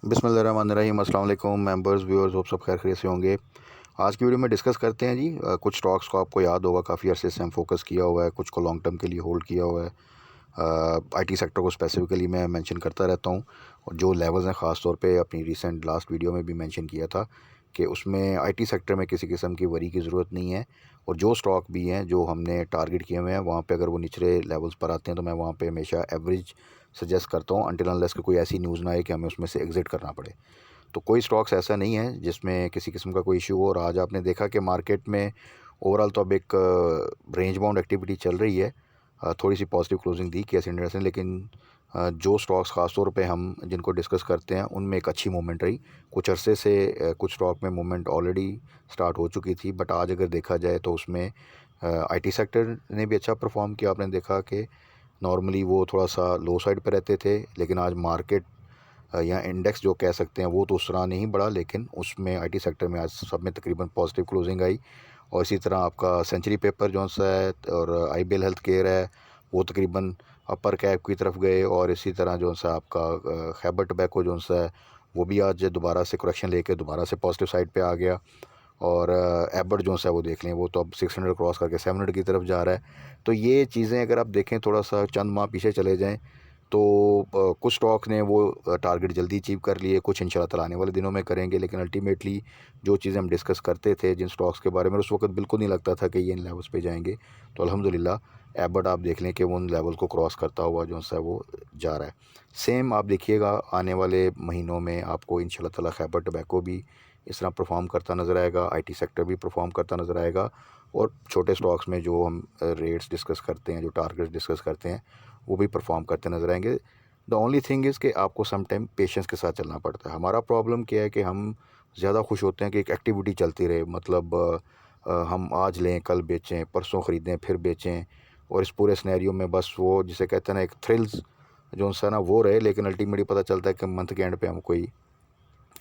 बिस्मिल्लाहिर्रहमानिर्रहीम। अस्सलाम वालेकुम मेंबर्स व्यूअर्स, होप सब खैर खैरियत से होंगे। आज की वीडियो में डिस्कस करते हैं जी कुछ स्टॉक्स को आपको याद होगा काफ़ी अरसे से हम फोकस किया हुआ है, कुछ को लॉन्ग टर्म के लिए होल्ड किया हुआ है। आईटी सेक्टर को स्पेसिफिकली मैं मेंशन करता रहता हूँ, और जो लेवल्स हैं ख़ास तौर पे अपनी रिसेंट लास्ट वीडियो में भी मेंशन किया था कि उसमें आईटी सेक्टर में किसी किस्म की वरी की ज़रूरत नहीं है। और जो स्टॉक भी हैं जो हमने टारगेट किए हुए हैं वहाँ पे अगर वो निचले लेवल्स पर आते हैं तो मैं वहाँ पे हमेशा एवरेज सजेस्ट करता हूँ, अनटिल अनलेस कि कोई ऐसी न्यूज़ ना आए कि हमें उसमें से एग्ज़िट करना पड़े। तो कोई स्टॉक्स ऐसा नहीं है जिसमें किसी किस्म का कोई इशू हो। और आज आपने देखा कि मार्केट में ओवरऑल तो अब एक रेंज बाउंड एक्टिविटी चल रही है। थोड़ी सी पॉजिटिव क्लोजिंग दी केएस इंडिया ने, लेकिन जो स्टॉक्स खास तौर पे हम जिनको डिस्कस करते हैं उनमें एक अच्छी मूवमेंट रही। कुछ अरसे से कुछ स्टॉक में मूवमेंट ऑलरेडी स्टार्ट हो चुकी थी, बट आज अगर देखा जाए तो उसमें आईटी सेक्टर ने भी अच्छा परफॉर्म किया। आपने देखा कि नॉर्मली वो थोड़ा सा लो साइड पर रहते थे, लेकिन आज मार्केट या इंडेक्स जो कह सकते हैं वो तो उस तरह नहीं बढ़ा, लेकिन उसमें आईटी सेक्टर में आज सब में तकरीबन पॉजिटिव क्लोजिंग आई। और इसी तरह आपका सेंचुरी पेपर जो सा है और आईबीएल हेल्थ केयर है वो तकरीबन अपर कैप की तरफ गए। और इसी तरह जो सा आपका खैबर टबैको जो सा है वो भी आज दोबारा से करेक्शन लेके दोबारा से पॉजिटिव साइड पे आ गया। और एबर्ट जो सा है वो देख लें, वो तो अब 600 क्रॉस करके 700 की तरफ जा रहा है। तो ये चीज़ें अगर आप देखें थोड़ा सा चंद माह पीछे चले जाएं तो कुछ स्टॉक ने वो टारगेट जल्दी अचीव कर लिए, कुछ इंशाल्लाह ताला आने वाले दिनों में करेंगे। लेकिन अल्टीमेटली जो चीज़ें हम डिस्कस करते थे जिन स्टॉक्स के बारे में, उस वक्त बिल्कुल नहीं लगता था कि ये इन लेवल्स पे जाएंगे, तो अल्हम्दुलिल्लाह एबर्ट आप देख लें कि वो उन लेवल को क्रॉस करता हुआ जो सा वो जा रहा है। सेम आप देखिएगा आने वाले महीनों में आपको इंशाल्लाह ताला खैबर टबैको भी इस तरह परफॉर्म करता नज़र आएगा, आईटी सेक्टर भी परफॉर्म करता नज़र आएगा। और छोटे स्टॉक्स में जो हम रेट्स डिस्कस करते हैं, जो टारगेट्स डिस्कस करते हैं, वो भी परफॉर्म करते नज़र आएंगे। द ओनली थिंग इज़ कि आपको सम टाइम पेशेंस के साथ चलना पड़ता है। हमारा प्रॉब्लम क्या है कि हम ज़्यादा खुश होते हैं कि एक एक्टिविटी चलती रहे, मतलब हम आज लें कल बेचें, परसों ख़रीदें फिर बेचें। और इस पूरे सिनेरियो में बस वो जिसे कहते हैं ना, एक थ्रिल्स जो सा ना वो रहे, लेकिन अल्टीमेटली पता चलता है कि मंथ के एंड पे हम कोई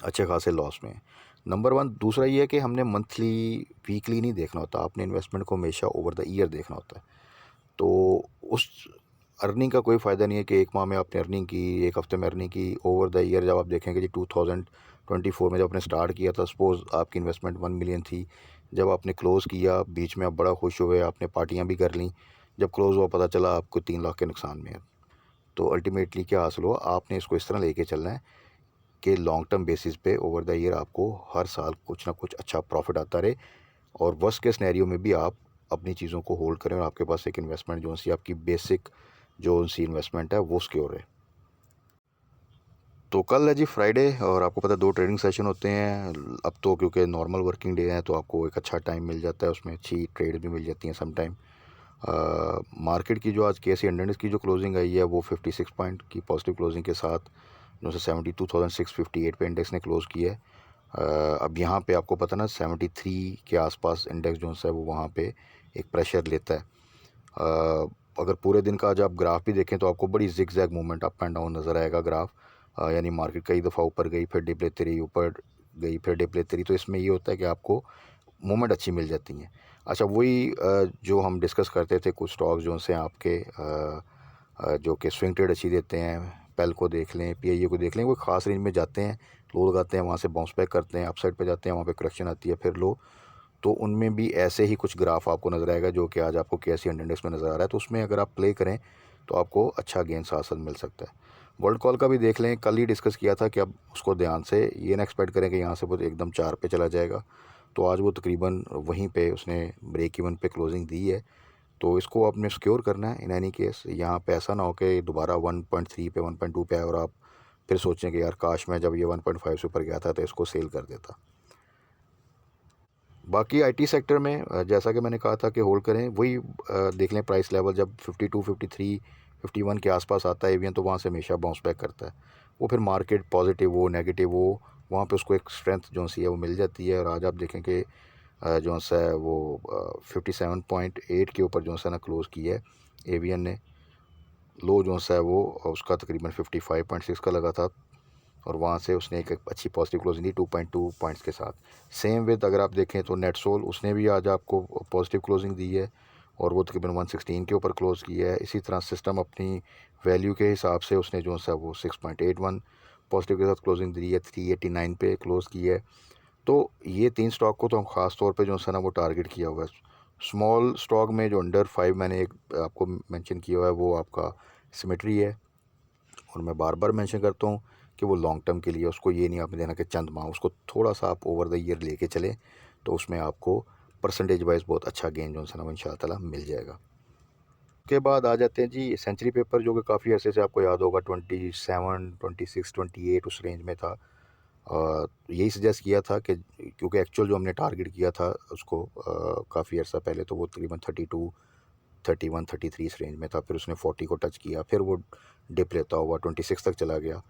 अच्छे खासे लॉस में। Number one. दूसरा ये है कि हमने मंथली वीकली नहीं देखना होता, आपने इन्वेस्टमेंट को हमेशा ओवर द ईयर देखना होता है। तो उस अर्निंग का कोई फ़ायदा नहीं है कि एक माह में आपने अर्निंग की, एक हफ्ते में अर्निंग की। ओवर द ईयर जब आप देखेंगे जी 2024 में जब आपने स्टार्ट किया था, सपोज़ आपकी इन्वेस्टमेंट 1 मिलियन थी, जब आपने क्लोज़ किया बीच में आप बड़ा खुश हुए, आपने पार्टियां भी कर लीं, जब क्लोज़ हुआ पता चला आपको 3 लाख के नुकसान में है। तो अल्टीमेटली क्या हासिल हुआ, आपने इसको इस तरह लेके चलना है कि लॉन्ग टर्म बेसिस पे ओवर द ईयर आपको हर साल कुछ ना कुछ अच्छा प्रॉफिट आता रहे। और वर्स्ट के सिनेरियो में भी आप अपनी चीज़ों को होल्ड करें और आपके पास एक इन्वेस्टमेंट जो सी आपकी बेसिक जो सी इन्वेस्टमेंट है वो सिक्योर है। तो कल है जी फ्राइडे, और आपको पता है 2 ट्रेडिंग सेशन होते हैं। अब तो क्योंकि नॉर्मल वर्किंग डे है तो आपको एक अच्छा टाइम मिल जाता है, उसमें अच्छी ट्रेड भी मिल जाती हैं सम टाइम। मार्केट की जो आज केएसई 100 की जो क्लोजिंग आई है वो 56 पॉइंट की पॉजिटिव क्लोजिंग के साथ जो 72,658 पे इंडेक्स ने क्लोज़ किया है। अब यहाँ पे आपको पता ना 73 के आसपास इंडेक्स जो है वो वहाँ पे एक प्रेशर लेता है। अगर पूरे दिन का आज आप ग्राफ भी देखें तो आपको बड़ी zigzag movement up and down नज़र आएगा ग्राफ। यानी मार्केट कई दफ़ा ऊपर गई फिर डिप लेती रही, ऊपर गई फिर डिप लेती रही। तो इसमें ये होता है कि आपको मूवमेंट अच्छी मिल जाती हैं। अच्छा, वही जो हम डिस्कस करते थे कुछ स्टॉक्स जो से आपके जो कि स्विंग ट्रेड अच्छी देते हैं, पेल को देख लें, पीआईए को देख लें, कोई ख़ास रेंज में जाते हैं, लो लगाते हैं, वहाँ से बाउंस बैक करते हैं, अपसाइड पे जाते हैं, वहाँ पे करेक्शन आती है फिर लो। तो उनमें भी ऐसे ही कुछ ग्राफ आपको नज़र आएगा जो कि आज आपको केएसई 100 इंडेक्स में नज़र आ रहा है। तो उसमें अगर आप प्ले करें तो आपको अच्छा गेंस हासिल मिल सकता है। वर्ल्ड कॉल का भी देख लें, कल ही डिस्कस किया था कि अब उसको ध्यान से ये ना एक्सपेक्ट करें कि यहाँ से वो एकदम 4 पे चला जाएगा। तो आज वो तकरीबन वहीं पे उसने ब्रेक इवन पे क्लोजिंग दी है। तो इसको आपने सिक्योर करना है इन एनी केस। यहाँ पे ऐसा ना हो कि दोबारा 1.3 पे 1.2 पे आए और आप फिर सोचें कि यार काश मैं जब ये 1.5 से ऊपर गया था तो इसको सेल कर देता। बाकी आईटी सेक्टर में जैसा कि मैंने कहा था कि होल्ड करें, वही देख लें प्राइस लेवल जब 52, 53, 51 के आसपास आता है एवीएन, तो वहाँ से हमेशा बाउंस बैक करता है। वो फिर मार्केट पॉजिटिव हो नेगेटिव हो, वहाँ पे उसको एक स्ट्रेंथ जो सी है वो मिल जाती है। और आज आप देखें कि जो सा है वो 57.8 के ऊपर जो सा ना क्लोज़ किया है एवीएन ने। लो जो सा है वो उसका तकरीबन 55.6 का लगा था, और वहाँ से उसने एक अच्छी पॉजिटिव क्लोजिंग दी 2.2 पॉइंट्स के साथ। सेम विद अगर आप देखें तो नेटसोल, उसने भी आज आपको पॉजिटिव क्लोजिंग दी है और वो तकरीबन 116 के ऊपर क्लोज़ किया है। इसी तरह सिस्टम अपनी वैल्यू के हिसाब से उसने जो सा वो 6.81 पॉजिटिव के साथ क्लोजिंग दी है, 389 पे क्लोज़ की है। तो ये 3 स्टॉक को तो हम ख़ास तौर पे जो है ना वो टारगेट किया हुआ है। स्मॉल स्टॉक में जो अंडर 5 मैंने एक आपको मेंशन किया हुआ है वो आपका सिमेट्री है, और मैं बार बार मेंशन करता हूँ कि वो लॉन्ग टर्म के लिए, उसको ये नहीं आपने देना कि चंद माह, उसको थोड़ा सा आप ओवर द ईयर लेके चलें तो उसमें आपको परसेंटेज वाइज बहुत अच्छा गेन जो है ना वो इंशाल्लाह ताला मिल जाएगा। के बाद आ जाते हैं जी सेंचुरी पेपर, जो कि काफ़ी अरसे से आपको याद होगा 27, 26, 28 उस रेंज में था। यही सजेस्ट किया था कि क्योंकि एक्चुअल जो हमने टारगेट किया था उसको काफ़ी अर्सा पहले तो वो तकरीबन 32, 31, 33 इस रेंज में था। फिर उसने 40 को टच किया, फिर वो डिप लेता हुआ 26 तक चला गया।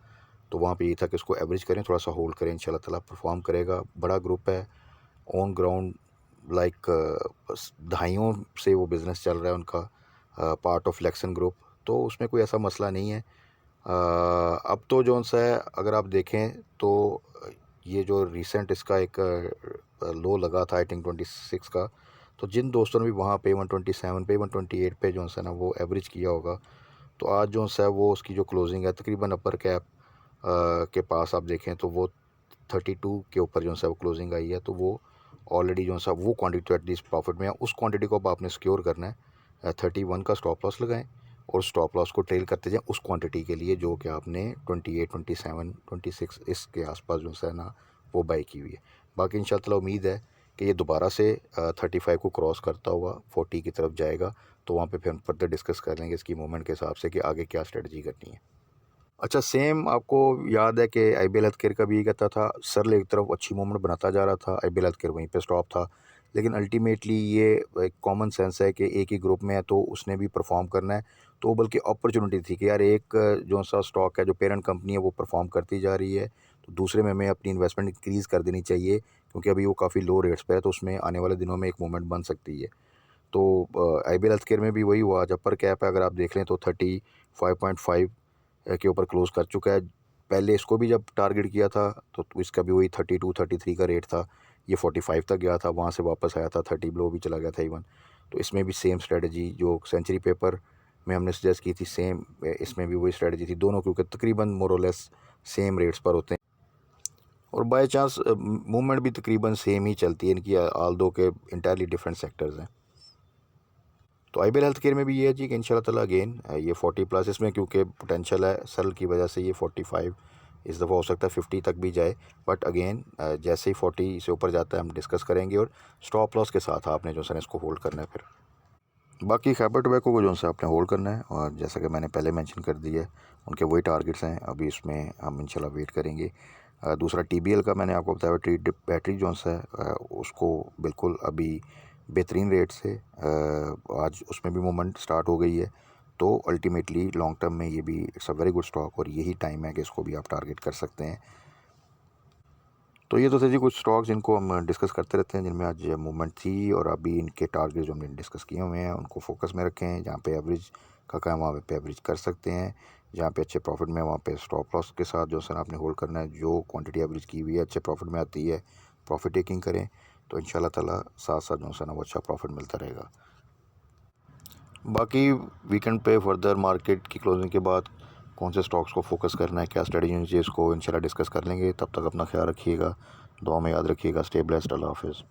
तो वहाँ पे ये था कि इसको एवरेज करें, थोड़ा सा होल्ड करें, इंशाल्लाह ताला परफॉर्म करेगा। बड़ा ग्रुप है, ऑन ग्राउंड लाइक दहाइयों से वो बिज़नेस चल रहा है उनका, पार्ट ऑफ लेक्सन ग्रुप, तो उसमें कोई ऐसा मसला नहीं है। अब तो जौन सा है अगर आप देखें तो ये जो रिसेंट इसका एक लो लगा था आई थिंक 26 का, तो जिन दोस्तों ने भी वहाँ पे 127 पे 128 पे जो है ना वो एवरेज किया होगा, तो आज जो है वो उसकी जो क्लोजिंग है तकरीबन अपर कैप के पास आप देखें तो वो 32 के ऊपर जो है वो क्लोजिंग आई है। तो वो ऑलरेडी जो है वो क्वांटिटी तो एटलीस्ट प्रॉफिट में है, उस क्वांटिटी को अब आपने सिक्योर करना है। 31 का स्टॉप लॉस लगाएं और स्टॉप लॉस को ट्रेल करते जाएं उस क्वांटिटी के लिए जो कि आपने 28, 27, 26 इसके आसपास जो है ना वो बाई की हुई है। बाकी इंशाल्लाह उम्मीद है कि ये दोबारा से 35 को क्रॉस करता हुआ 40 की तरफ जाएगा, तो वहाँ पे फिर हम फर्दर डिस्कस कर लेंगे इसकी मूवमेंट के हिसाब से कि आगे क्या स्ट्रेटजी करनी है। अच्छा, सेम आपको याद है कि आईबीएल हेल्थकेयर का भी ये कहता था, सरल एक तरफ अच्छी मूवमेंट बनाता जा रहा था, आईबीएल हेल्थकेयर वहीं पे स्टॉप था। लेकिन अल्टीमेटली ये एक कॉमन सेंस है कि एक ही ग्रुप में है तो उसने भी परफॉर्म करना है। तो बल्कि अपॉर्चुनिटी थी कि यार एक जो सा स्टॉक है जो पेरेंट कंपनी है वो परफॉर्म करती जा रही है, तो दूसरे में हमें अपनी इन्वेस्टमेंट इंक्रीज़ कर देनी चाहिए, क्योंकि अभी वो काफ़ी लो रेट्स पे है, तो उसमें आने वाले दिनों में एक मूवमेंट बन सकती है। तो आईबीएल हेल्थकेयर में भी वही हुआ, जब अपर कैप है अगर आप देख लें तो 35.5 के ऊपर क्लोज़ कर चुका है। पहले इसको भी जब टारगेट किया था तो इसका भी वही 32, 33 का रेट था, ये 45 तक गया था, वहाँ से वापस आया था, 30 बिलो भी चला गया था इवन। तो इसमें भी सेम स्ट्रेटजी जो सेंचुरी पेपर में हमने सजेस्ट की थी, सेम इसमें भी वही स्ट्रेटजी थी, दोनों क्योंकि तकरीबन मोर और लेस सेम रेट्स पर होते हैं और बाय चांस मूवमेंट भी तकरीबन सेम ही चलती है इनकी, आल दो के इंटायरली डिफरेंट सेक्टर्स हैं। तो आईबीएल हेल्थकेयर में भी ये है जी कि इंशाल्लाह ताला अगेन ये 40 प्लस, इसमें क्योंकि पोटेंशियल है सरल की वजह से ये 45 इस दफ़ा हो सकता है 50 तक भी जाए, बट अगेन जैसे ही 40 से ऊपर जाता है हम डिस्कस करेंगे, और स्टॉप लॉस के साथ आपने जो है इसको होल्ड करना है। फिर बाकी खैबर टोबैको को जो है आपने होल्ड करना है, और जैसा कि मैंने पहले मेंशन कर दिया है उनके वही टारगेट्स हैं, अभी इसमें हम इंशाल्लाह वेट करेंगे। दूसरा टीबीएल का मैंने आपको बताया, बैटरी जो है उसको बिल्कुल अभी बेहतरीन रेट से आज उसमें भी मूवमेंट स्टार्ट हो गई है। तो अल्टीमेटली लॉन्ग टर्म में ये भी it's a very good stock, और यही टाइम है कि इसको भी आप टारगेट कर सकते हैं। तो ये तो थे जी कुछ स्टॉक्स जिनको हम डिस्कस करते रहते हैं, जिनमें आज मूवमेंट थी, और अभी इनके टारगेट जो हमने डिस्कस किए हुए हैं उनको फोकस में रखें। जहाँ पे एवरेज का काम वहाँ पे एवरेज कर सकते हैं, जहाँ पे अच्छे प्रॉफिट में वहाँ पे स्टॉप लॉस के साथ जो है आपने होल्ड करना है। जो क्वांटिटी एवरेज की हुई है अच्छे प्रॉफिट में आती है, प्रॉफिट टेकिंग करें, तो इंशाल्लाह ताला साथ साथ जो है ना वो अच्छा प्रॉफिट मिलता रहेगा। बाकी वीकेंड पे फर्दर मार्केट की क्लोजिंग के बाद कौन से स्टॉक्स को फोकस करना है, क्या स्ट्रेटजी होनी चाहिए, इसको इंशाल्लाह डिस्कस कर लेंगे। तब तक अपना ख्याल रखिएगा, दुआ में याद रखिएगा। स्टे ब्लेस्ड, अल्लाह हाफिज़।